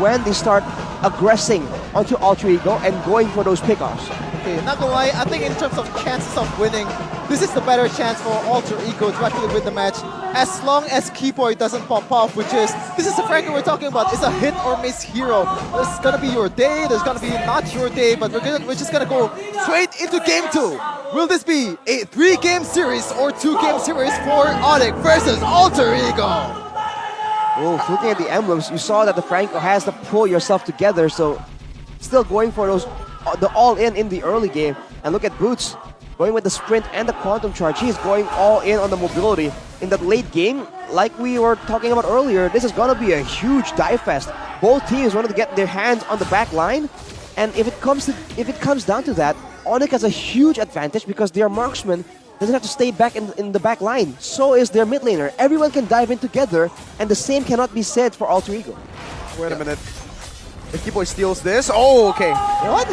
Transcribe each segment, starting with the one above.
when they start aggressing onto Alter Ego and going for those pickoffs. Okay, not gonna lie, I think in terms of chances of winning, this is the better chance for Alter Ego to actually win the match. As long as Keyboy doesn't pop off, which is, this is the Franco we're talking about, it's a hit or miss hero. There's gonna be your day, there's gonna be not your day, but we're just gonna go straight into game 2. Will this be a 3-game series or 2-game series for ONIC versus Alter Ego? Oh, looking at the emblems, you saw that the Franco has to pull yourself together, so still going for those the all-in the early game. And look at Boots, going with the sprint and the quantum charge. He's going all in on the mobility. In that late game, like we were talking about earlier, this is gonna be a huge dive fest. Both teams wanted to get their hands on the back line, and if it comes down to that, ONIC has a huge advantage because their marksman doesn't have to stay back in the back line. So is their mid laner. Everyone can dive in together, and the same cannot be said for Alter Ego. Wait a minute. The Keyboy steals this. Oh, okay. What?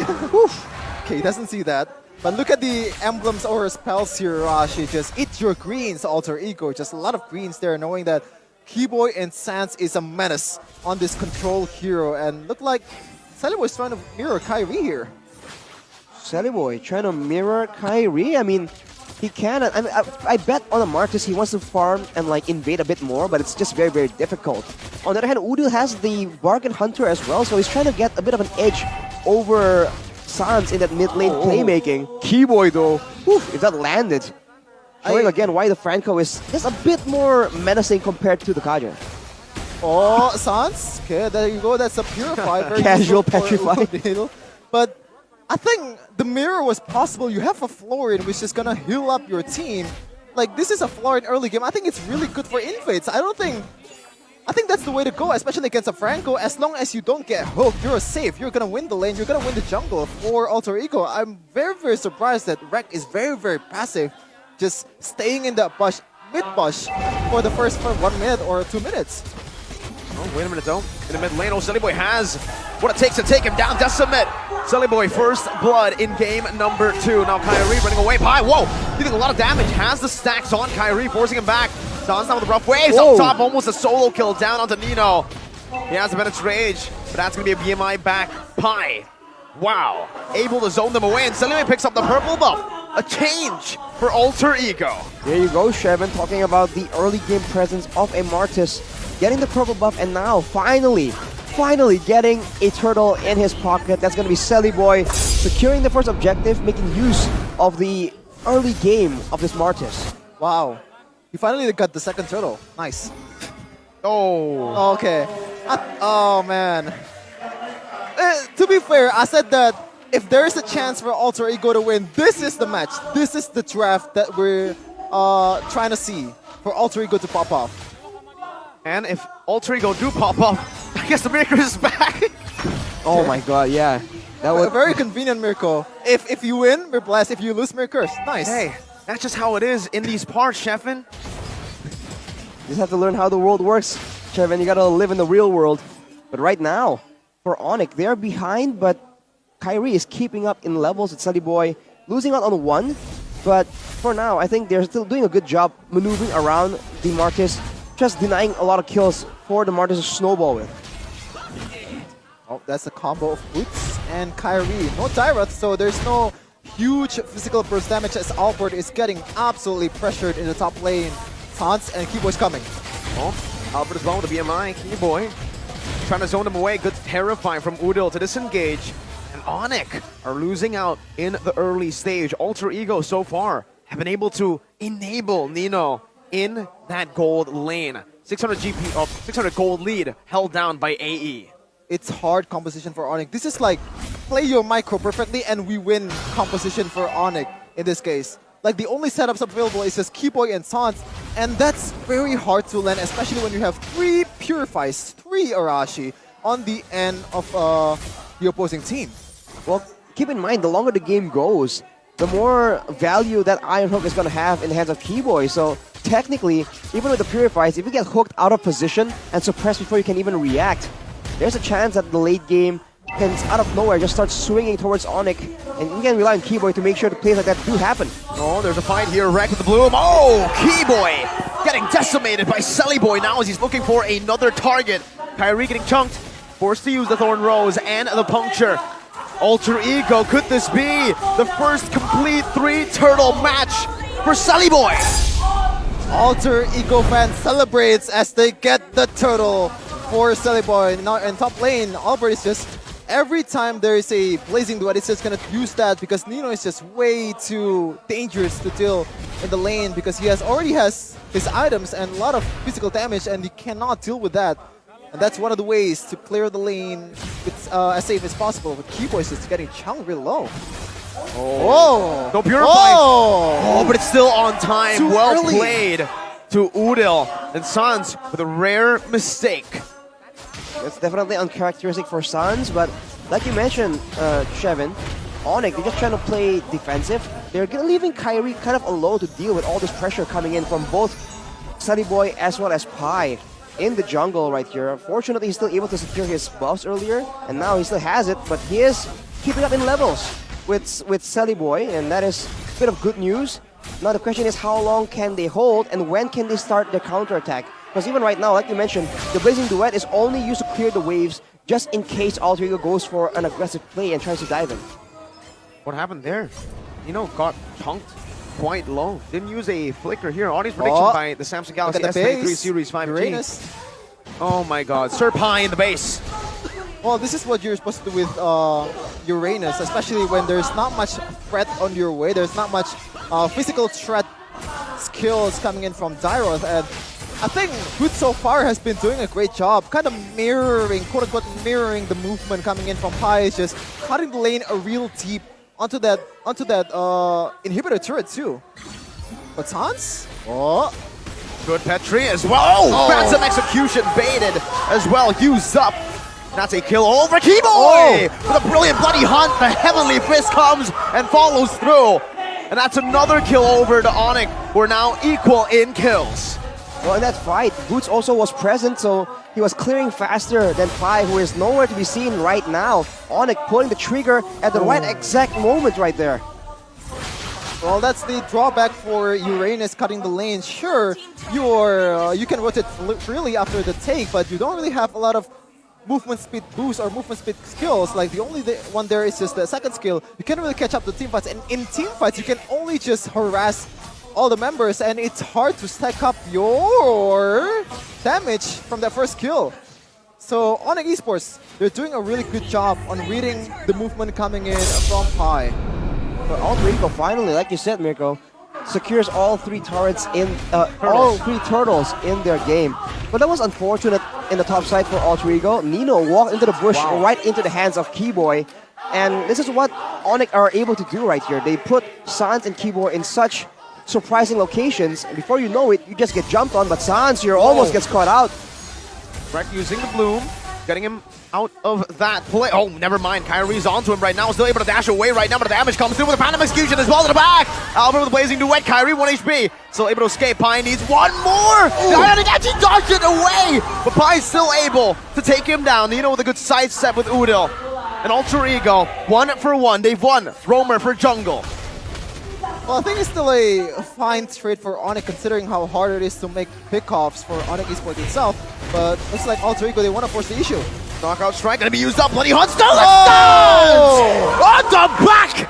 Okay, he doesn't see that. But look at the emblems or spells here, Rashi. Just eat your greens, Alter Ego. Just a lot of greens there, knowing that Keyboy and Sans is a menace on this control hero. And look like Celiboy's trying to mirror Kyrie here. Celiboy trying to mirror Kyrie? I mean, he can. I bet on a Marcus he wants to farm and like invade a bit more, but it's just very, very difficult. On the other hand, Udil has the Bargain Hunter as well, so he's trying to get a bit of an edge over Sans in that mid lane playmaking. Keyboy though, if that landed, showing again why the Franco is just a bit more menacing compared to the Kaja. Oh, Sans. Okay, there you go. That's a Purify. Casual Petrified. But I think the mirror was possible. You have a Florian which is gonna heal up your team. Like, this is a Florian early game. I think it's really good for invades. I think that's the way to go, especially against a Franco. As long as you don't get hooked, you're safe. You're gonna win the lane. You're gonna win the jungle for Alter Ego. I'm very, very surprised that Rek is very, very passive, just staying in the bush, mid-bush for the first 1 minute or 2 minutes. Oh, wait a minute though. In the mid lane, Celiboy has what it takes to take him down. Does submit. Celiboy first blood in game number 2. Now Kyrie running away. High. Whoa! Dealing a lot of damage. Has the stacks on Kyrie, forcing him back. Sans now with the rough waves up top. Almost a solo kill down onto Nino. He has a Bennett's Rage, but that's going to be a BMI back. Pi. Wow. Able to zone them away, and Celiboy picks up the purple buff. A change for Alter Ego. There you go, Shevin, talking about the early game presence of a Martis. Getting the purple buff, and now finally getting a turtle in his pocket. That's going to be Celiboy securing the first objective, making use of the early game of this Martis. Wow. He finally got the second turtle. Nice. Oh. Okay. Oh, man. To be fair, I said that if there is a chance for Alter Ego to win, this is the match. This is the draft that we're trying to see for Alter Ego to pop off. And if Alter Ego do pop off, I guess the Miracle is back. Oh my god, yeah. That was a very convenient Miracle. If you win, we're blessed. If you lose, we're cursed. Nice. Hey, that's just how it is in these parts, Shevin. You just have to learn how the world works, Shevin. You gotta live in the real world. But right now, for ONIC, they're behind, but Kyrie is keeping up in levels with Celiboy, losing out on 1. But for now, I think they're still doing a good job maneuvering around the Martis, just denying a lot of kills for the Martis to snowball with. Oh, that's a combo of Boots and Kyrie. No Tyrath, so there's no huge physical burst damage as Albert is getting absolutely pressured in the top lane. Sans and Keyboy's coming. Oh, Albert as well with the BMI. Keyboy trying to zone him away. Good terrifying from Udil to disengage. And ONIC are losing out in the early stage. Alter Ego so far have been able to enable Nino in that gold lane. 600 GP of 600 gold lead held down by AE. It's hard composition for ONIC. This is like play your micro perfectly and we win composition for ONIC in this case. Like the only setups available is just Keyboy and Sans, and that's very hard to land, especially when you have 3 Purifies, 3 Arashi on the end of the opposing team. Well, keep in mind, the longer the game goes, the more value that Iron Hook is going to have in the hands of Keyboy. So technically, even with the Purifies, if you get hooked out of position and suppressed before you can even react, there's a chance that the late game can, out of nowhere, just start swinging towards ONIC, and you can rely on Keyboy to make sure the plays like that do happen. Oh, there's a fight here. Rek with the bloom. Oh, Keyboy getting decimated by Celiboy now as he's looking for another target. Kyrie getting chunked. forced to use the Thorn Rose and the Puncture. Alter Ego, could this be the first complete 3-turtle match for Sully Boy? Alter Ego fan celebrates as they get the turtle for Sully Boy. Now in top lane, Albert is just, every time there is a Blazing Duet, it's just gonna use that because Nino is just way too dangerous to deal in the lane because he already has his items and a lot of physical damage and he cannot deal with that. And that's one of the ways to clear the lane as safe as possible. But Keyboy is just getting chunked real low. Oh! No Purify! Oh, but it's still on time. Too well early. played to Udil. And Sans with a rare mistake. It's definitely uncharacteristic for Suns, but like you mentioned, Shevin, ONIC, they're just trying to play defensive. They're leaving Kyrie kind of alone to deal with all this pressure coming in from both Sunny Boy as well as Pi in the jungle right here. Fortunately, he's still able to secure his buffs earlier, and now he still has it, but he is keeping up in levels with Sully Boy, and that is a bit of good news. Now the question is how long can they hold, and when can they start their counterattack? Because even right now, like you mentioned, the Blazing Duet is only used to clear the waves just in case Alter Ego goes for an aggressive play and tries to dive in. What happened there? Got chunked quite low. Didn't use a flicker here. Audience prediction by the Samsung Galaxy S23 Series 5G. Uranus. Oh my god. Sir Pi in the base. Well, this is what you're supposed to do with Uranus, especially when there's not much threat on your way. There's not much physical threat skills coming in from Dairoth, and I think Good so far has been doing a great job, kind of mirroring, quote-unquote, mirroring the movement coming in from Pi, is just cutting the lane a real deep onto that inhibitor turret too. But Sans? Oh. Good Petri as well. Oh, Ransom execution baited as well. Used up. That's a kill over Keyboy with a brilliant bloody hunt. The Heavenly Fist comes and follows through. And that's another kill over to ONIC, who are now equal in kills. Well, in that fight, Boots also was present, so he was clearing faster than Pi, who is nowhere to be seen right now. ONIC pulling the trigger at the right exact moment right there. Well, that's the drawback for Uranus cutting the lane. Sure, you can rotate freely after the take, but you don't really have a lot of movement speed boost or movement speed skills. Like the only one there is just the second skill. You can't really catch up to team fights, and in team fights you can only just harass all the members, and it's hard to stack up your damage from that first kill. So ONIC Esports, they're doing a really good job on reading the movement coming in from Pi. But Alter Ego finally, like you said, Mirko, secures all three turrets in all three turtles in their game. But that was unfortunate in the top side for Alter Ego. Nino walked into the bush right into the hands of Keyboy. And this is what ONIC are able to do right here. They put Sans and Keyboy in such surprising locations, and before you know it, you just get jumped on, but Sans here almost gets caught out. Breck using the bloom, getting him out of that play. Oh, never mind. Kyrie's onto him right now. Still able to dash away right now, but the damage comes through with a Phantom Execution as well to the back. Albert with a Blazing Duet. Kyrie 1 HP. Still able to escape. Pi needs one more. And he actually dodged it away, but Pi's still able to take him down. Nino with a good side step with Udil. And Alter Ego, 1-for-1. They've won. Roamer for jungle. Well, I think it's still a fine trade for ONIC considering how hard it is to make pickoffs for ONIC Esports itself. But looks like Alter Ego, they want to force the issue. Knockout strike gonna be used up. Bloody hunt still on the back.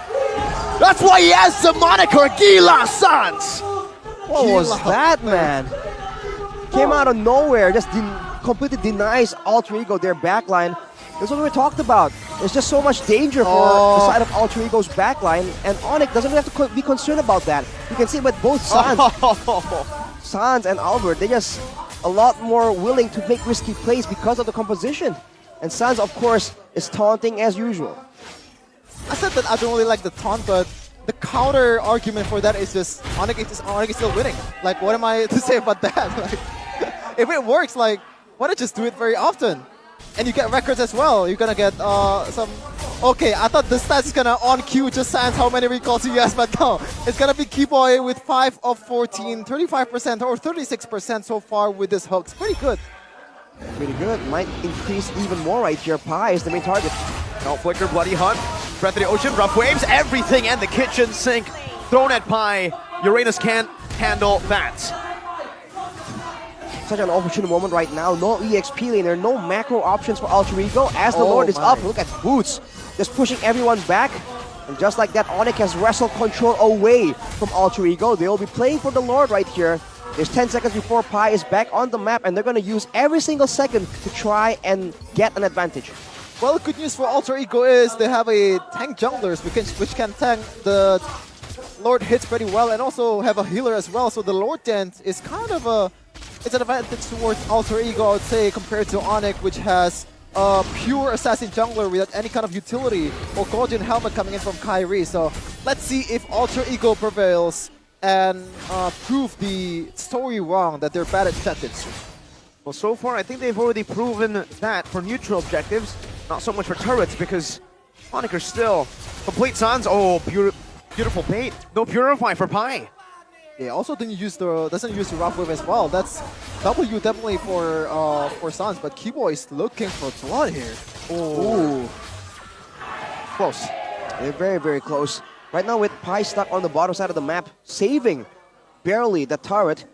That's why he has the moniker Gila Sans. What was that, man? Came out of nowhere, just completely denies Alter Ego their backline. This is what we talked about. There's just so much danger for the side of Alter Ego's backline, and ONIC doesn't have to be concerned about that. You can see with both Sans and Albert, they're just a lot more willing to make risky plays because of the composition. And Sans, of course, is taunting as usual. I said that I don't really like the taunt, but the counter argument for that is just ONIC is still winning. Like, what am I to say about that? Like, if it works, like, why not just do it very often? And you get records as well. You're gonna get some. Okay, I thought the stats is gonna on cue just Sans how many recalls he has, but no. It's gonna be Keyboy with 5 of 14, 35% or 36% so far with this hooks. Pretty good. Pretty good. Might increase even more right here. Pi is the main target. No flicker, bloody hunt. Breath of the ocean, rough waves, everything, and the kitchen sink thrown at Pi. Uranus can't handle that. such an opportune moment right now. No EXP laner, no macro options for Alter Ego as the Lord is up. Look at Boots just pushing everyone back. And just like that, ONIC has wrestled control away from Alter Ego. They will be playing for the Lord right here. There's 10 seconds before Pi is back on the map, and they're going to use every single second to try and get an advantage. Well, good news for Alter Ego is they have a tank junglers which can tank the Lord hits pretty well, and also have a healer as well. So the Lord Dent is kind of it's an advantage towards Alter Ego, I would say, compared to ONIC, which has a pure assassin jungler without any kind of utility, or Guardian Helmet coming in from Kyrie. So let's see if Alter Ego prevails and prove the story wrong that they're bad at objectives. Well, so far, I think they've already proven that for neutral objectives, not so much for turrets, because ONIC are still complete Suns. Oh, beautiful bait. No Purify for Pi. Yeah, also doesn't use the Rough Wave as well. That's W definitely for Suns, but Keyboy is looking for blood here. Ooh. Close. They're very, very close. Right now with Pi stuck on the bottom side of the map, saving barely the turret.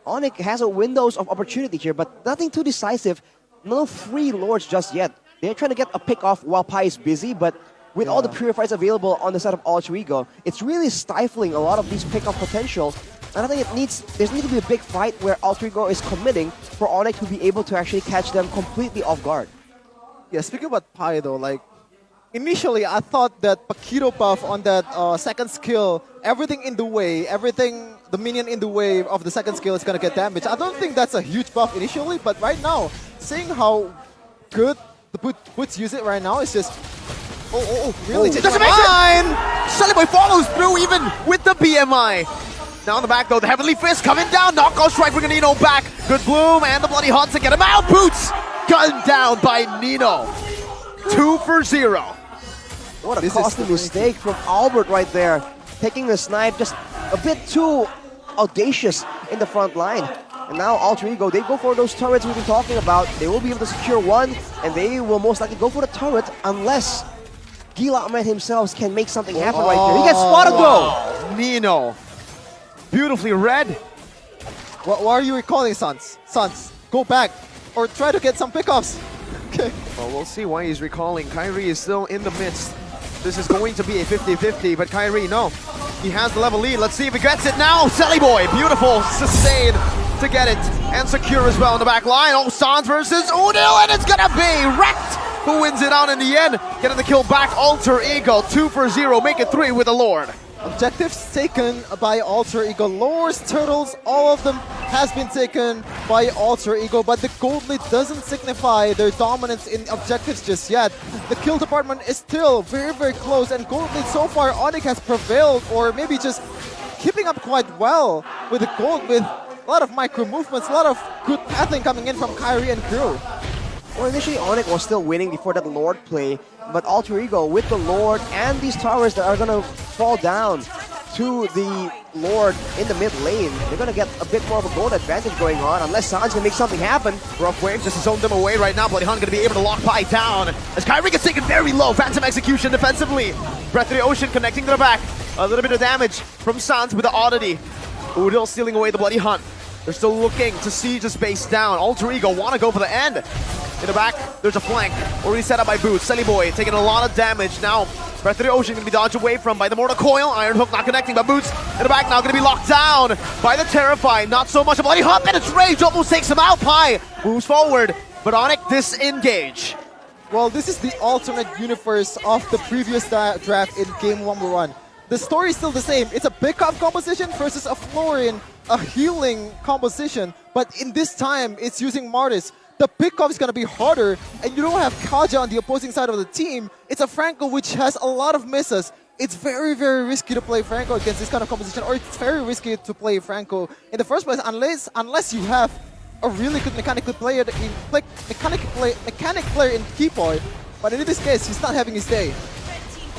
ONIC has a windows of opportunity here, but nothing too decisive. No free Lords just yet. They're trying to get a pick off while Pi is busy, but with all the Purifiers available on the side of Alter Ego, it's really stifling a lot of these pick-off potential. And I think there needs to be a big fight where Alter Ego is committing for ONIC to be able to actually catch them completely off guard. Yeah, speaking about Pi though, like, initially I thought that Paquito buff on that second skill, everything in the way, the minion in the way of the second skill is gonna get damaged. I don't think that's a huge buff initially, but right now, seeing how good the Boots use it right now, it's just... really? Doesn't make sense! Shellyboy follows through even with the BMI. Now in the back though, the Heavenly Fist coming down. Knockout strike, we're gonna Nino back. Good Bloom and the Bloody Hunt to get him out. Boots gunned down by Nino. 2 for 0. What a costly mistake from Albert right there. Taking the snipe just a bit too audacious in the front line. And now Alter Ego, they go for those turrets we've been talking about. They will be able to secure one, and they will most likely go for the turret unless Gila Ahmed himself can make something happen right there. He gets spotted though! Nino. Beautifully read. What are you recalling, Suns? Suns, go back or try to get some pickoffs. Okay. Well, we'll see why he's recalling. Kyrie is still in the midst. This is going to be a 50-50, but Kyrie, no. He has the level lead. Let's see if he gets it now. Shellyboy, beautiful sustain to get it and secure as well in the back line. Oh, Sans versus Unil, and it's gonna be Wrecked who wins it out in the end. Getting the kill back, Alter Ego, 2 for 0, make it 3 with the Lord. Objectives taken by Alter Ego. Lords, Turtles, all of them has been taken by Alter Ego, but the gold lead doesn't signify their dominance in objectives just yet. The kill department is still very, very close, and gold lead so far, ONIC has prevailed, or maybe just keeping up quite well with the gold, with a lot of micro movements, a lot of good pathing coming in from Kyrie and crew. Well, initially ONIC was still winning before that Lord play, but Alter Ego with the Lord and these towers that are going to fall down to the Lord in the mid lane, they're going to get a bit more of a gold advantage going on, unless Sans can make something happen. Rough Wave just zoned them away right now. Bloody Hunt going to be able to lock Pi down as Kyrie gets taken very low. Phantom execution defensively. Breath of the Ocean connecting to the back. A little bit of damage from Sans with the Oddity. Udil stealing away the Bloody Hunt. They're still looking to siege the space down. Alter Ego want to go for the end. In the back, there's a flank already set up by Boots. Shellyboy taking a lot of damage now. Breath of the Ocean going to be dodged away from by the Mortal Coil. Iron Hook not connecting, but Boots in the back now going to be locked down by the Terrify. Not so much a Bloody Hunt, and it's Rage almost takes him out. Pi moves forward, but ONIC disengage. Well, this is the alternate universe of the previous draft in game 1v1. The story is still the same. It's a pick-up composition versus a Florian, a healing composition, but in this time, it's using Martis. The pickoff is going to be harder, and you don't have Kaja on the opposing side of the team. It's a Franco which has a lot of misses. It's very, very risky to play Franco against this kind of composition, or it's very risky to play Franco in the first place, unless you have a really good mechanic player in Keyboy. But in this case, he's not having his day.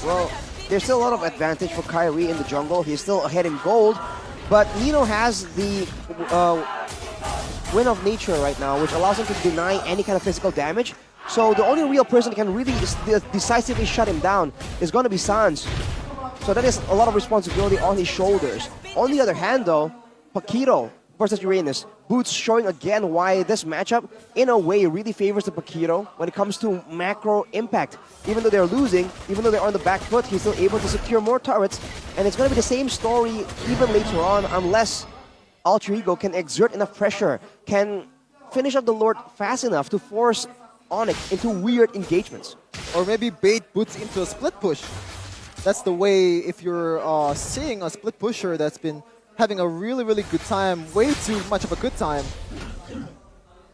Well, there's still a lot of advantage for Kyrie in the jungle. He's still ahead in gold, but Nino has the Win of Nature right now, which allows him to deny any kind of physical damage. So the only real person that can really decisively shut him down is going to be Sans. So that is a lot of responsibility on his shoulders. On the other hand though, Paquito versus Uranus. Boots showing again why this matchup, in a way, really favors the Paquito when it comes to macro impact. Even though they're losing, even though they're on the back foot, he's still able to secure more turrets. And it's going to be the same story even later on, unless Alter Ego can exert enough pressure, can finish up the Lord fast enough to force ONIC into weird engagements. Or maybe bait Boots into a split push. That's the way if you're seeing a split pusher that's been having a really, really good time, way too much of a good time,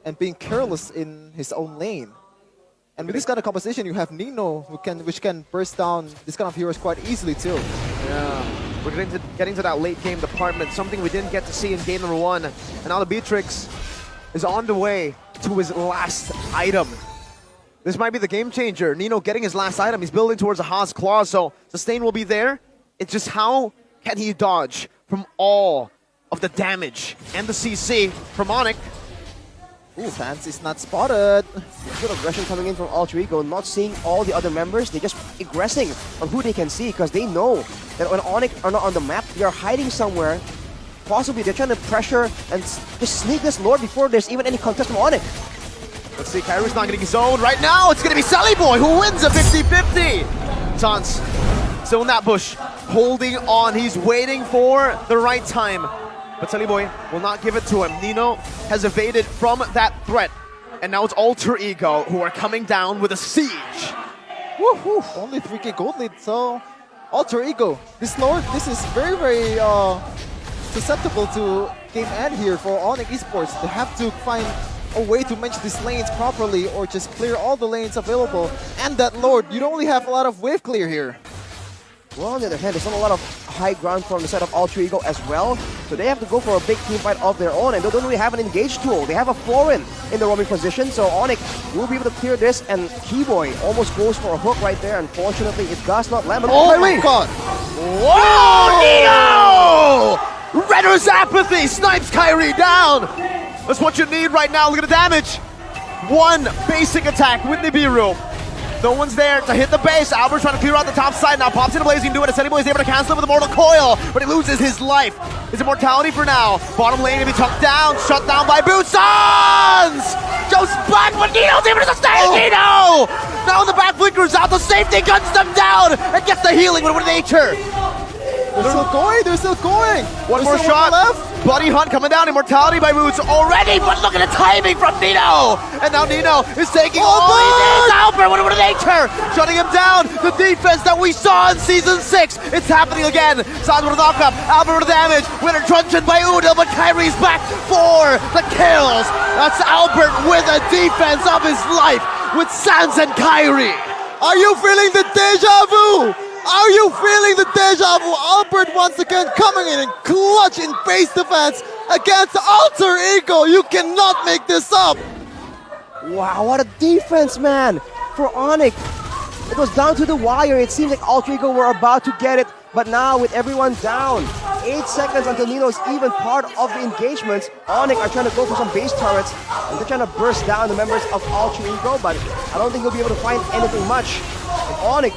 and being careless in his own lane. And with this kind of composition, you have Nino, which can burst down this kind of heroes quite easily too. Yeah, we're getting to that late game department, something we didn't get to see in game number 1. And now the Beatrix is on the way to his last item. This might be the game changer. Nino getting his last item. He's building towards a Haas Claw, so sustain will be there. It's just how can he dodge from all of the damage and the CC from ONIC. Ooh, Sans is not spotted. Good aggression coming in from Alter Ego, not seeing all the other members. They're just aggressing on who they can see because they know that when ONIC are not on the map, they are hiding somewhere. Possibly they're trying to pressure and just sneak this Lord before there's even any contest from ONIC. Let's see, Kairu's not getting his own. Right now, it's going to be Sully Boy who wins a 50-50. Sans still in that bush, holding on. He's waiting for the right time. But Sully Boy will not give it to him. Nino has evaded from that threat. And now it's Alter Ego who are coming down with a siege. Woohoo! Only 3k gold lead, so Alter Ego. This Lord, this is very, very susceptible to game end here for ONIC Esports. They have to find a way to manage these lanes properly or just clear all the lanes available. And that Lord, you don't really have a lot of wave clear here. Well, on the other hand, there's not a lot of high ground from the side of Alter Ego as well. So they have to go for a big team fight of their own, and they don't really have an engage tool. They have a Florin in the roaming position, so ONIC will be able to clear this, and Keyboy almost goes for a hook right there. Unfortunately, it does not land. Oh my god! Whoa, Nino! Redder's Apathy snipes Kyrie down! That's what you need right now. Look at the damage. One basic attack with Nibiru. No one's there to hit the base. Albert's trying to clear out the top side now. Pops into Blaze, he can do it. Ascending Blaze is able to cancel it with a Mortal Coil, but he loses his life. His immortality for now. Bottom lane to be tucked down, shut down by Boots. Joe's back, but Nino's able to sustain Nino! Now the back flickers out, the safety guns them down and gets the healing with nature. They're still going, they're still going! One more shot left. Bloody Hunt coming down, immortality by Boots already, but look at the timing from Nino! And now Nino is taking all he needs. Albert with nature, shutting him down. The defense that we saw in Season 6, it's happening again. Sans with a knockup, Albert with a damage, winner truncheon by Udil, but Kyrie's back for the kills. That's Albert with a defense of his life with Sans and Kyrie. Are you feeling the deja vu? Are you feeling the deja vu? Albert once again coming in and clutch in base defense against Alter Ego. You cannot make this up. Wow, what a defense, man, for ONIC. It was down to the wire. It seems like Alter Ego were about to get it, but now with everyone down, 8 seconds until Nino is even part of the engagements, ONIC are trying to go for some base turrets, and they're trying to burst down the members of Alter Ego, but I don't think he'll be able to find anything much. And ONIC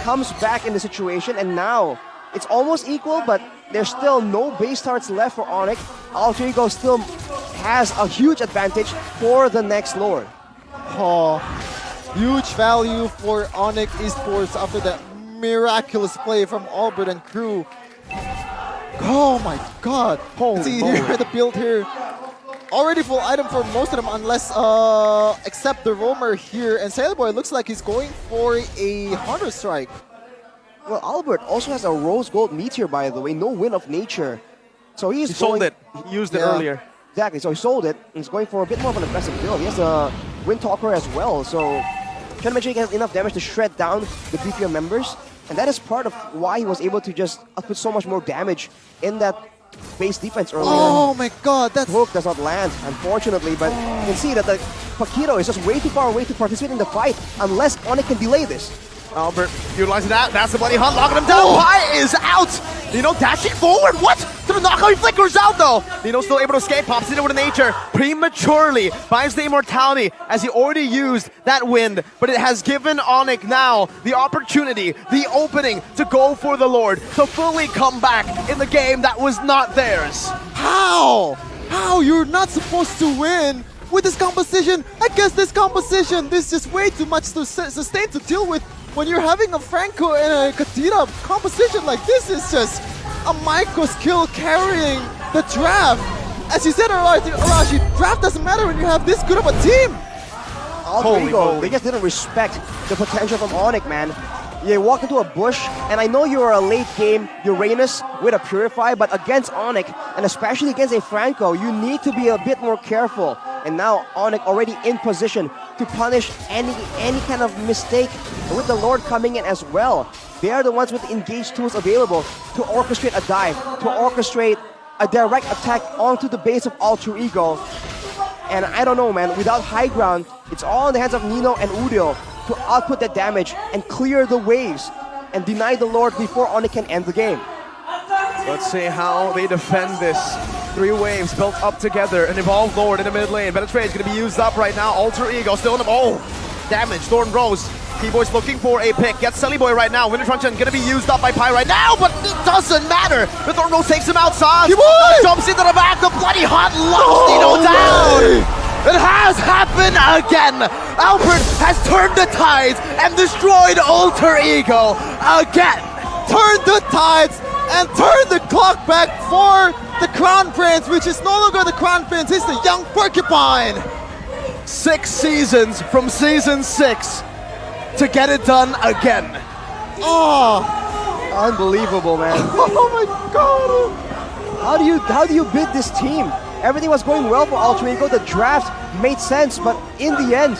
comes back in the situation, and now it's almost equal, but there's still no base turrets left for ONIC. Alter Ego still has a huge advantage for the next Lord. Oh, huge value for ONIC Esports after that miraculous play from Albert and crew. Oh my god. See here, the build here. Already full item for most of them, unless except the roamer here. And Sailor Boy looks like he's going for a Hunter Strike. Well, Albert also has a Rose Gold Meteor, by the way, no Wind of Nature. So he sold it. He used it earlier. Exactly, so he sold it, and he's going for a bit more of an aggressive build. He has a Wind Talker as well, so trying to make sure he has enough damage to shred down the BPM members. And that is part of why he was able to just put so much more damage in that base defense earlier. Oh my god, that hook does not land, unfortunately, but you can see that the Paquito is just way too far away to participate in the fight unless ONIC can delay this. Albert utilizing that. That's the Bloody Hunt, locking him down. Pi is out. Nino dashing forward. What? To the knockout, he flickers out though. Nino still able to escape, pops into with a nature prematurely, buys the immortality as he already used that wind, but it has given ONIC now the opportunity, the opening to go for the Lord, to fully come back in the game that was not theirs. How? How you're not supposed to win with this composition? I guess this composition, this is just way too much to sustain to deal with when you're having a Franco and a Katira composition like this. Is just a micro skill carrying the draft. As you said, Arashi, draft doesn't matter when you have this good of a team. Alter Ego, moly. they just didn't respect the potential from ONIC, man. You walk into a bush, and I know you're a late game Uranus with a Purify, but against ONIC, and especially against a Franco, you need to be a bit more careful. And now ONIC already in position to punish any kind of mistake with the Lord coming in as well. They are the ones with the engaged tools available to orchestrate a dive, to orchestrate a direct attack onto the base of Alter Ego. And I don't know, man, without high ground, it's all in the hands of Nino and Udil to output that damage and clear the waves and deny the Lord before ONIC can end the game. Let's see how they defend this. 3 waves built up together. An Evolved Lord in the mid lane. Penetrate is going to be used up right now. Alter Ego still in the... Oh! Damage. Thorn Rose. T-Boy's looking for a pick. Gets Selly Boy right now. Winter Truncheon going to be used up by Pi right now, but it doesn't matter. The Thorn Rose takes him outside. Jumps into the back. The bloody hot locks Nino down. It has happened again. Albert has turned the tides and destroyed Alter Ego again. Turn the tides and turn the clock back for the Crown Prince, which is no longer the Crown Prince, it's the young Porcupine. 6 seasons from season 6 to get it done again. Oh, Unbelievable, man. oh my God. How do you bid this team? Everything was going well for Alter Ego. The draft made sense, but in the end,